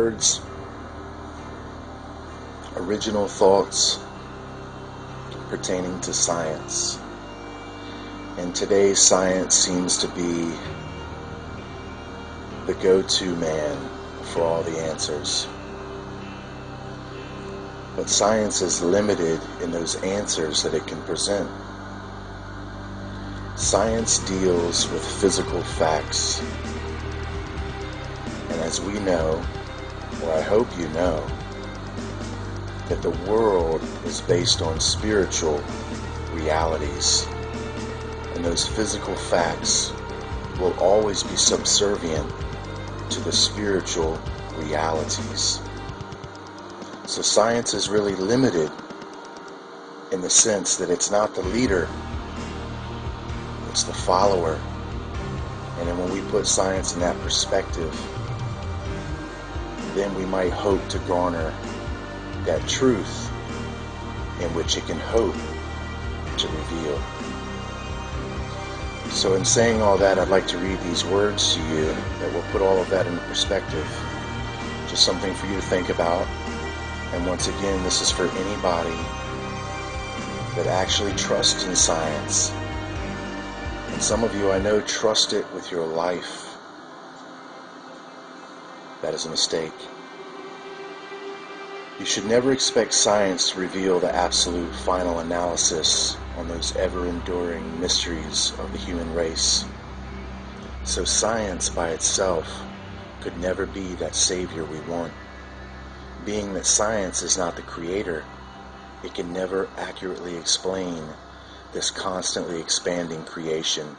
words, original thoughts pertaining to science. And today's science seems to be the go-to man for all the answers. But science is limited in those answers that it can present. Science deals with physical facts. And as we know, or I hope you know, that the world is based on spiritual realities. And those physical facts will always be subservient to the spiritual realities. So science is really limited in the sense that it's not the leader, it's the follower. And then when we put science in that perspective, then we might hope to garner that truth in which it can hope to reveal. So in saying all that, I'd like to read these words to you that will put all of that into perspective. Just something for you to think about. And once again, this is for anybody that actually trusts in science. And some of you, I know, trust it with your life. That is a mistake. You should never expect science to reveal the absolute final analysis on those ever-enduring mysteries of the human race. So science by itself could never be that savior we want. Being that science is not the creator, it can never accurately explain this constantly expanding creation.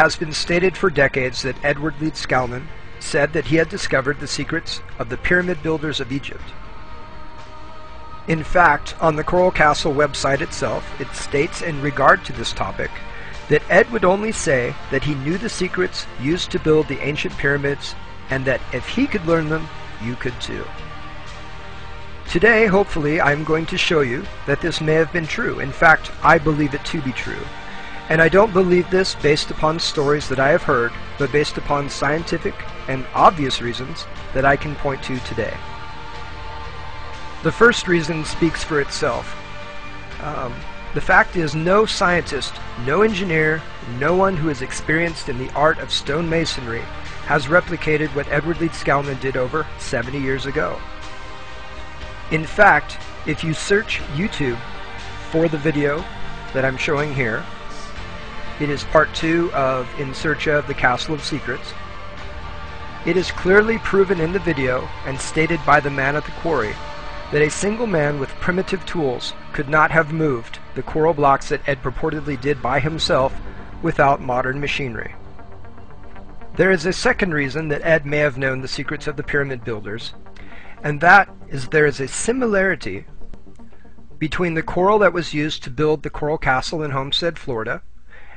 has been stated for decades that Edward Leeds Skalman said that he had discovered the secrets of the pyramid builders of Egypt. In fact, on the Coral Castle website itself, it states in regard to this topic that Ed would only say that he knew the secrets used to build the ancient pyramids, and that if he could learn them, you could too. Today, hopefully, I'm going to show you that this may have been true. In fact, I believe it to be true. And I don't believe this based upon stories that I have heard, but based upon scientific and obvious reasons that I can point to today. The first reason speaks for itself. The fact is, no scientist, no engineer, no one who is experienced in the art of stonemasonry has replicated what Edward Leeds Skalman did over 70 years ago. In fact, if you search YouTube for the video that I'm showing here, it is part 2 of In Search of the Castle of Secrets. It is clearly proven in the video and stated by the man at the quarry that a single man with primitive tools could not have moved the coral blocks that Ed purportedly did by himself without modern machinery. There is a second reason that Ed may have known the secrets of the pyramid builders, and that is there is a similarity between the coral that was used to build the Coral Castle in Homestead, Florida,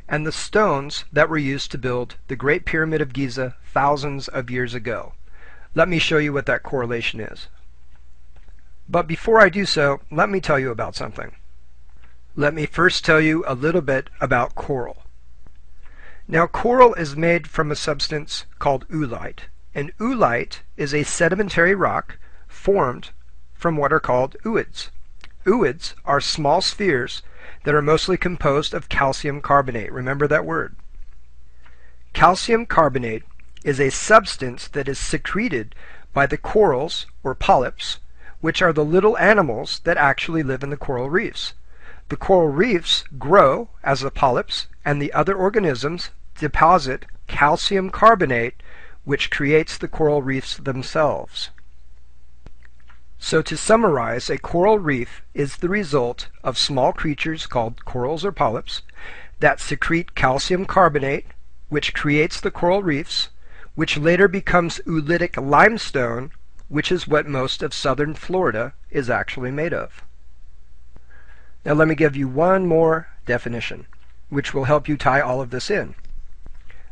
and the stones that were used to build the Great Pyramid of Giza thousands of years ago. Let me show you what that correlation is. But before I do so, let me tell you about something. Let me first tell you a little bit about coral. Now, coral is made from a substance called oolite, and oolite is a sedimentary rock formed from what are called ooids. Ooids are small spheres that are mostly composed of calcium carbonate. Remember that word. Calcium carbonate is a substance that is secreted by the corals, or polyps, which are the little animals that actually live in the coral reefs. The coral reefs grow as the polyps, and the other organisms deposit calcium carbonate, which creates the coral reefs themselves. So to summarize, a coral reef is the result of small creatures called corals or polyps that secrete calcium carbonate, which creates the coral reefs, which later becomes oolitic limestone, which is what most of southern Florida is actually made of. Now let me give you one more definition, which will help you tie all of this in.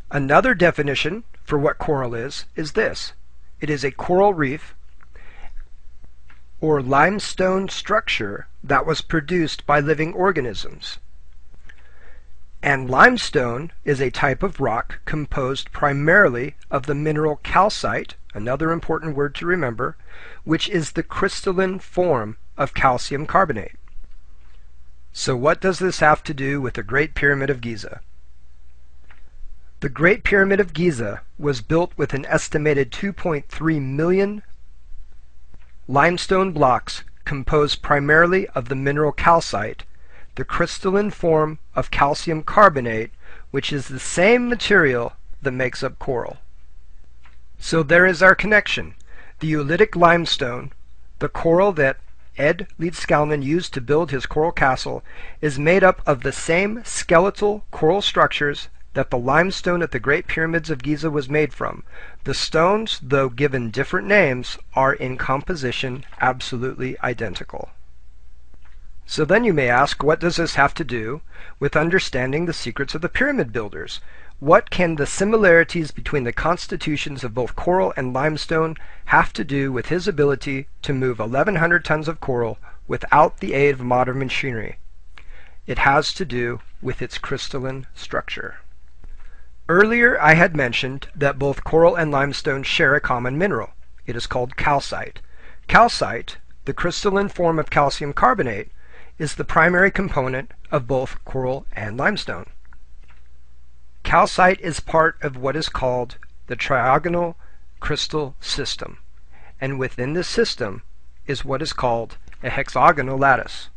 Another definition for what coral is this. It is a coral reef or limestone structure that was produced by living organisms. And limestone is a type of rock composed primarily of the mineral calcite, another important word to remember, which is the crystalline form of calcium carbonate. So what does this have to do with the Great Pyramid of Giza? The Great Pyramid of Giza was built with an estimated 2.3 million limestone blocks composed primarily of the mineral calcite, the crystalline form of calcium carbonate, which is the same material that makes up coral. So there is our connection. The oolitic limestone, the coral that Ed Leeds Skalman used to build his coral castle, is made up of the same skeletal coral structures that the limestone at the Great Pyramids of Giza was made from. The stones, though given different names, are in composition absolutely identical. So then you may ask, what does this have to do with understanding the secrets of the pyramid builders? What can the similarities between the constitutions of both coral and limestone have to do with his ability to move 1,100 tons of coral without the aid of modern machinery? It has to do with its crystalline structure. Earlier I had mentioned that both coral and limestone share a common mineral. It is called calcite. Calcite, the crystalline form of calcium carbonate, is the primary component of both coral and limestone. Calcite is part of what is called the trigonal crystal system, and within this system is what is called a hexagonal lattice.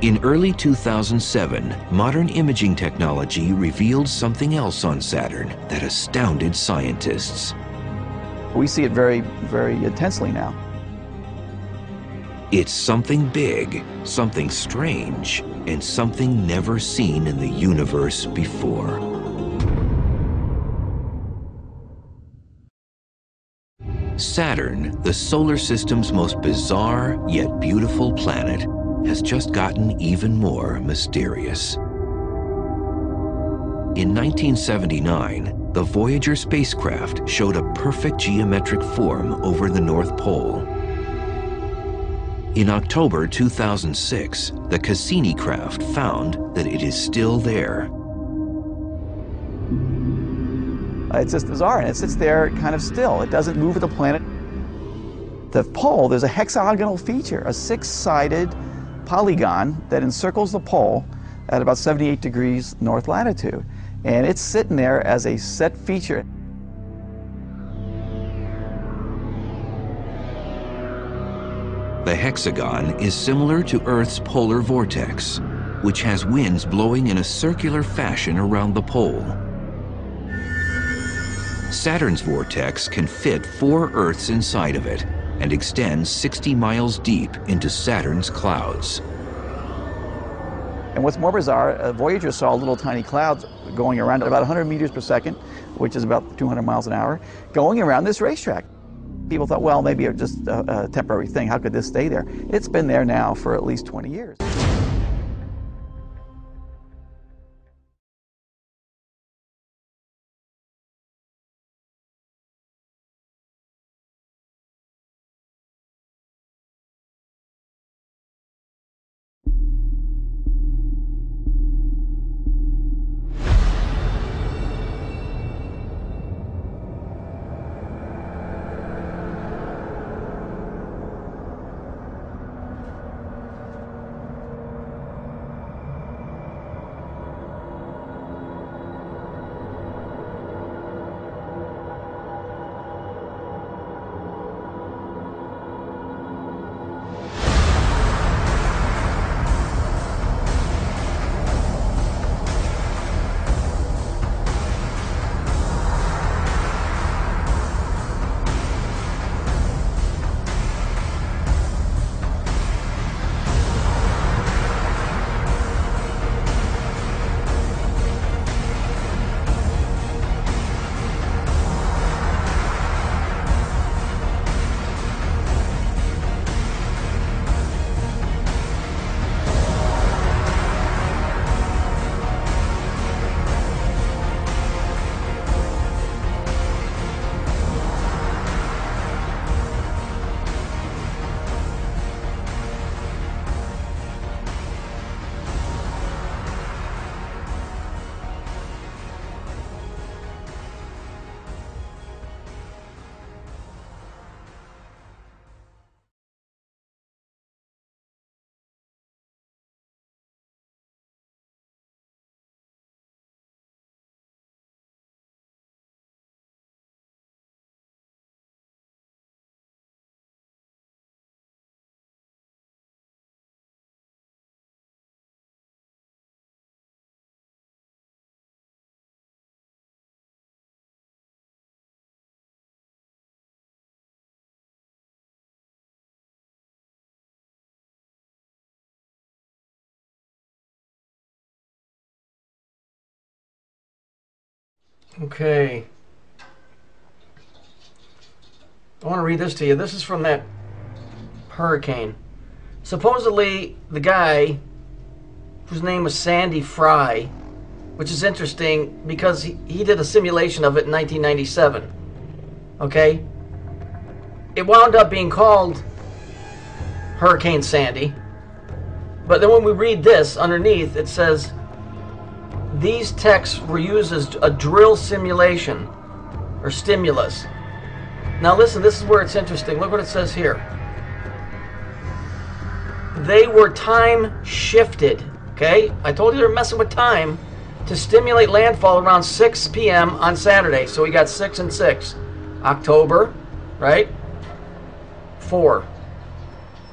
In early 2007, modern imaging technology revealed something else on Saturn that astounded scientists. We see it very, very intensely now. It's something big, something strange, and something never seen in the universe before. Saturn, the solar system's most bizarre yet beautiful planet, has just gotten even more mysterious. In 1979, the Voyager spacecraft showed a perfect geometric form over the North Pole. In October 2006, the Cassini craft found that it is still there. It's just bizarre, and it sits there kind of still. It doesn't move with the planet. The pole, there's a hexagonal feature, a six-sided polygon that encircles the pole at about 78 degrees north latitude. And it's sitting there as a set feature. The hexagon is similar to Earth's polar vortex, which has winds blowing in a circular fashion around the pole. Saturn's vortex can fit 4 Earths inside of it and extends 60 miles deep into Saturn's clouds. And what's more bizarre, Voyager saw little tiny clouds going around at about 100 meters per second, which is about 200 miles an hour, going around this racetrack. People thought, well, maybe it's just a temporary thing. How could this stay there? It's been there now for at least 20 years. Okay. I want to read this to you. This is from that hurricane. Supposedly, the guy, whose name was Sandy Fry, which is interesting because he did a simulation of it in 1997. Okay? It wound up being called Hurricane Sandy. But then when we read this underneath, it says, these texts were used as a drill simulation or stimulus. Now listen, this is where it's interesting. Look what it says here. They were time shifted. Okay? I told you they're messing with time to stimulate landfall around 6 p.m. on Saturday. So we got 6 and 6. October, right? 4.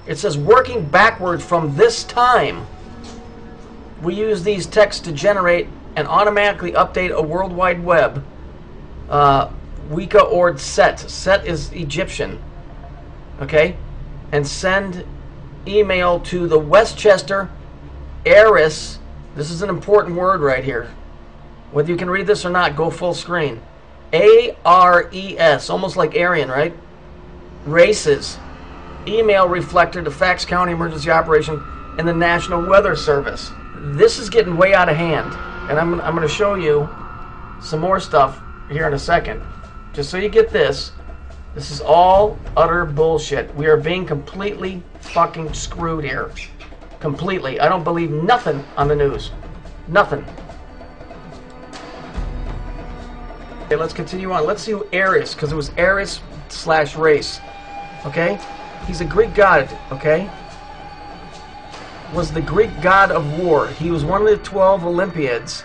It says working backwards from this time. We use these texts to generate and automatically update a World Wide Web. Weka or Set. Set is Egyptian. Okay? And send email to the Westchester Ares. This is an important word right here. Whether you can read this or not, go full screen. ARES. Almost like Aryan, right? Races. Email reflector to Fax County Emergency Operation and the National Weather Service. This is getting way out of hand, and I'm going to show you some more stuff here in a second. Just so you get this, this is all utter bullshit. We are being completely fucking screwed here. Completely. I don't believe nothing on the news. Nothing. Okay, let's continue on. Let's see who Ares, because it was Ares/race. Okay? He's a Greek god, okay? Was the Greek god of war. He was one of the 12 Olympiads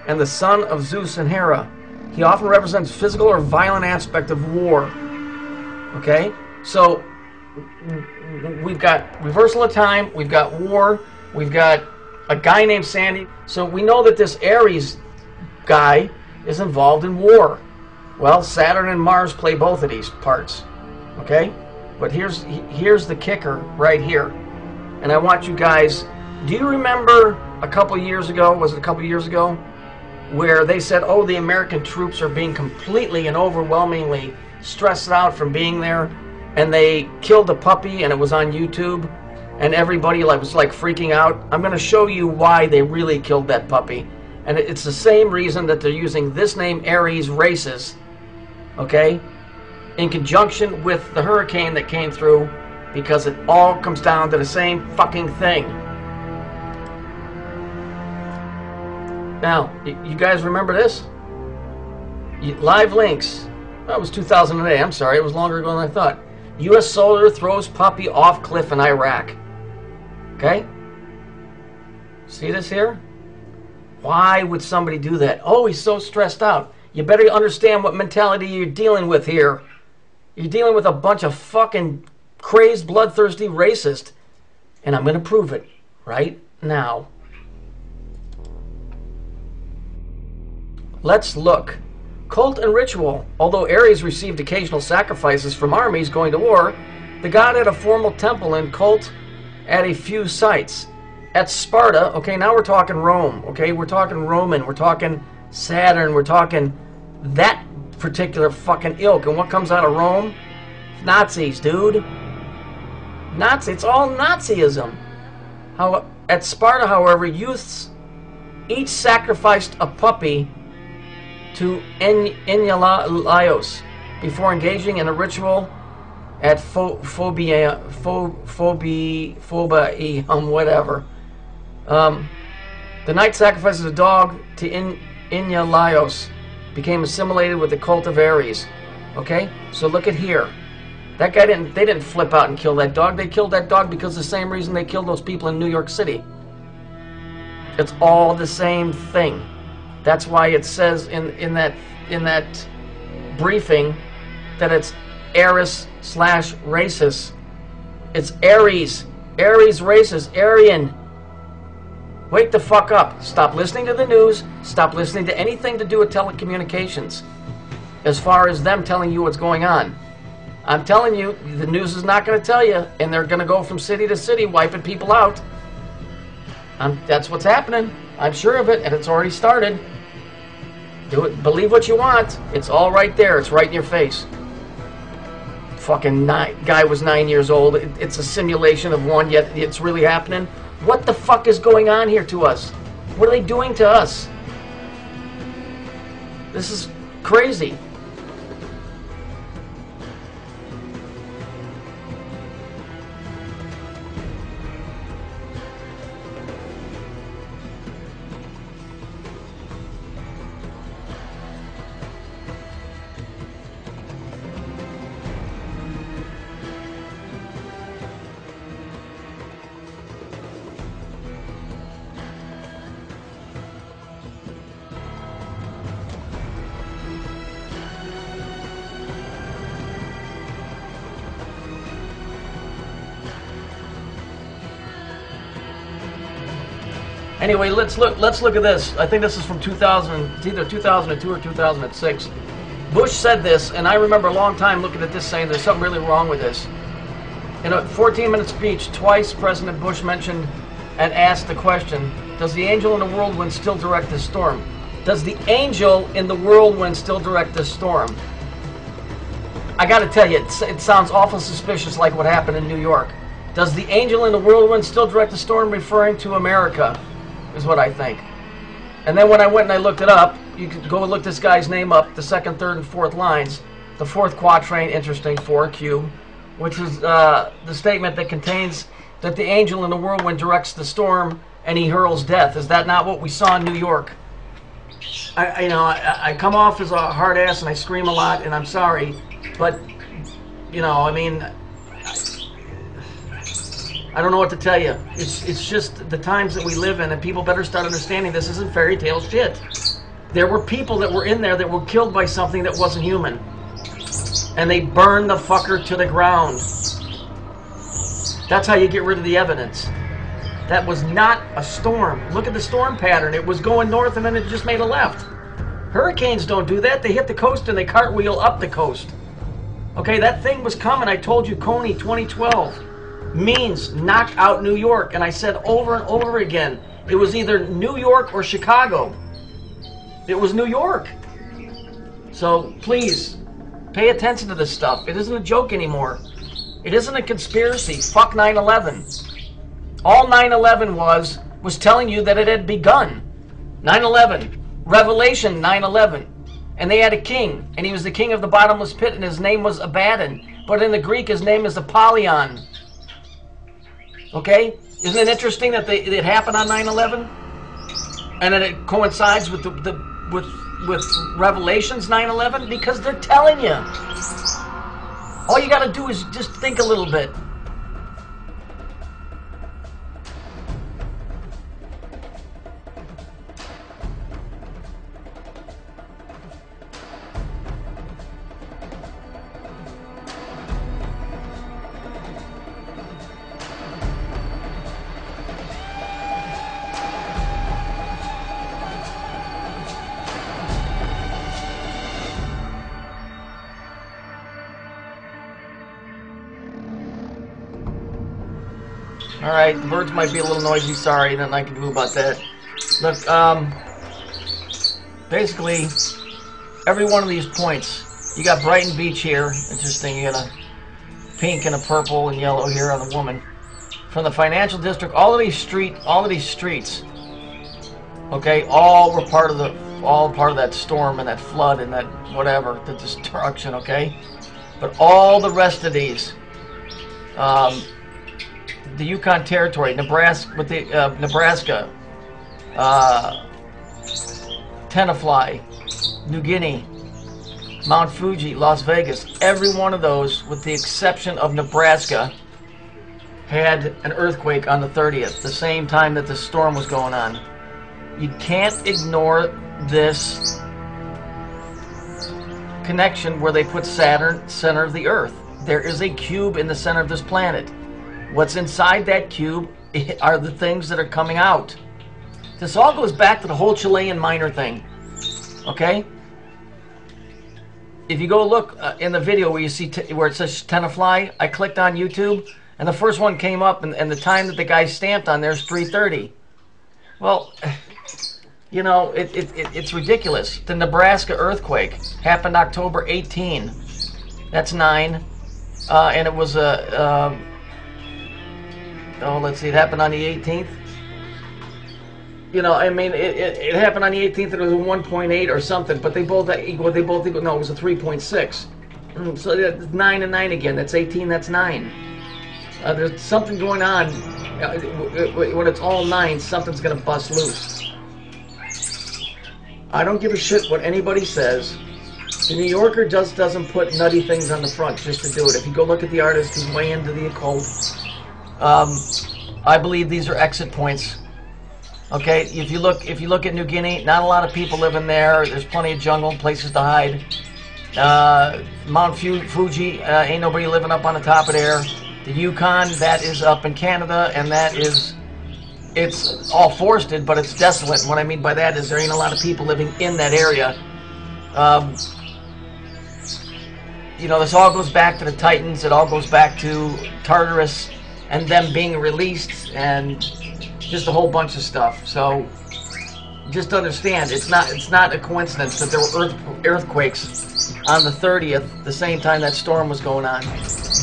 and the son of Zeus and Hera. He often represents physical or violent aspect of war. Okay? So, we've got reversal of time, we've got war, we've got a guy named Sandy. So we know that this Ares guy is involved in war. Well, Saturn and Mars play both of these parts. Okay? But here's the kicker right here. And I want you guys, do you remember a couple years ago, was it a couple years ago, where they said, oh, the American troops are being completely and overwhelmingly stressed out from being there, and they killed a puppy, and it was on YouTube, and everybody was like freaking out. I'm going to show you why they really killed that puppy. And it's the same reason that they're using this name, Aries races, okay, in conjunction with the hurricane that came through, because it all comes down to the same fucking thing. Now, you guys remember this? Live links. That was 2008. I'm sorry, it was longer ago than I thought. U.S. soldier throws puppy off cliff in Iraq. Okay? See this here? Why would somebody do that? Oh, he's so stressed out. You better understand what mentality you're dealing with here. You're dealing with a bunch of fucking crazed, bloodthirsty racist. And I'm going to prove it right now. Let's look. Cult and ritual. Although Ares received occasional sacrifices from armies going to war, the god had a formal temple and cult at a few sites. At Sparta, okay, now we're talking Rome, okay? We're talking Roman, we're talking Saturn, we're talking that particular fucking ilk. And what comes out of Rome? Nazis, dude. Nazi, it's all Nazism. At Sparta, however, youths each sacrificed a puppy to Enyalios before engaging in a ritual at whatever. The knight sacrifices a dog to Enyalios, became assimilated with the cult of Ares. Okay, so look at here. That guy they didn't flip out and kill that dog. They killed that dog because the same reason they killed those people in New York City. It's all the same thing. That's why it says in that briefing that it's Ares/racist. It's Aries. Aries racist. Aryan. Wake the fuck up. Stop listening to the news. Stop listening to anything to do with telecommunications. As far as them telling you what's going on. I'm telling you, the news is not going to tell you, and they're going to go from city to city wiping people out. That's what's happening. I'm sure of it, and it's already started. Do it. Believe what you want. It's all right there. It's right in your face. Fucking guy was 9 years old. It's a simulation of one, yet it's really happening. What the fuck is going on here to us? What are they doing to us? This is crazy. Anyway, let's look at this. I think this is from 2000. It's either 2002 or 2006. Bush said this, and I remember a long time looking at this saying there's something really wrong with this. In a 14-minute speech, twice President Bush mentioned and asked the question, does the angel in the whirlwind still direct the storm? Does the angel in the whirlwind still direct the storm? I gotta tell you, it sounds awful suspicious like what happened in New York. Does the angel in the whirlwind still direct the storm, referring to America? Is what I think. And then when I went and I looked it up, you could go and look this guy's name up, the second, third, and fourth lines. The fourth quatrain, interesting, 4Q, which is the statement that contains that the angel in the whirlwind directs the storm and he hurls death. Is that not what we saw in New York? I come off as a hard ass and I scream a lot, and I'm sorry, but I mean, I don't know what to tell you. It's just the times that we live in, and people better start understanding this isn't fairy tale shit. There were people that were in there that were killed by something that wasn't human. And they burned the fucker to the ground. That's how you get rid of the evidence. That was not a storm. Look at the storm pattern. It was going north and then it just made a left. Hurricanes don't do that. They hit the coast and they cartwheel up the coast. Okay, that thing was coming. I told you, Coney 2012. Means knock out New York, and I said over and over again, It was either New York or Chicago. It was New York. So please, pay attention to this stuff. It isn't a joke anymore. It isn't a conspiracy. Fuck 9/11. All 9/11 was telling you that it had begun. 9/11. Revelation 9/11. And they had a king, and he was the king of the bottomless pit, and his name was Abaddon. But in the Greek, his name is Apollyon. Okay? Isn't it interesting that it happened on 9/11? And then it coincides with with Revelations 9/11? Because they're telling you. All you got to do is just think a little bit. Alright, the birds might be a little noisy, sorry, nothing I can do about that. Look, basically, every one of these points, you got Brighton Beach here, interesting, you got a pink and a purple and yellow here on the woman. From the financial district, all of these streets, okay, all were part of that storm and that flood and that whatever, the destruction, okay? But all the rest of these, the Yukon Territory, Nebraska, with the Nebraska, Tenafly, New Guinea, Mount Fuji, Las Vegas, every one of those, with the exception of Nebraska, had an earthquake on the 30th, the same time that the storm was going on. You can't ignore this connection where they put Saturn center of the Earth. There is a cube in the center of this planet. What's inside that cube are the things that are coming out. This all goes back to the whole Chilean miner thing. Okay? If you go look in the video where you see where it says Tenafly, I clicked on YouTube, and the first one came up, and the time that the guy stamped on there is 3:30. Well, you know, it's ridiculous. The Nebraska earthquake happened October 18. That's 9. And it was a... oh, let's see, it happened on the 18th. You know, I mean, it happened on the 18th, and it was a 1.8 or something, but they both equal, no, it was a 3.6. So that's 9 and 9 again, that's 18, that's 9. There's something going on, when it's all 9, something's going to bust loose. I don't give a shit what anybody says. The New Yorker just doesn't put nutty things on the front just to do it. If you go look at the artist, he's way into the occult. I believe these are exit points. Okay, if you look at New Guinea, not a lot of people living there. There's plenty of jungle and places to hide. Mount Fuji, ain't nobody living up on the top of there. The Yukon, that is up in Canada, and it's all forested, but it's desolate. And what I mean by that is there ain't a lot of people living in that area. You know, this all goes back to the Titans. It all goes back to Tartarus and them being released, and just a whole bunch of stuff. So just understand, it's not a coincidence that there were earthquakes on the 30th, the same time that storm was going on.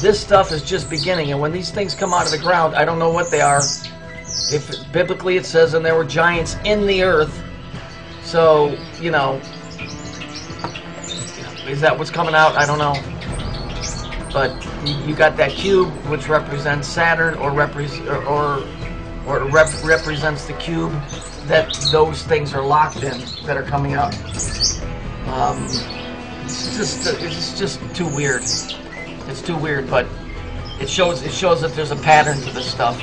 This stuff is just beginning, and when these things come out of the ground, I don't know what they are. If biblically it says, and there were giants in the earth, so you know, is that what's coming out? I don't know. But you got that cube, which represents Saturn, or represents the cube that those things are locked in, that are coming out. It's just too weird. It's too weird, but it shows that there's a pattern to this stuff.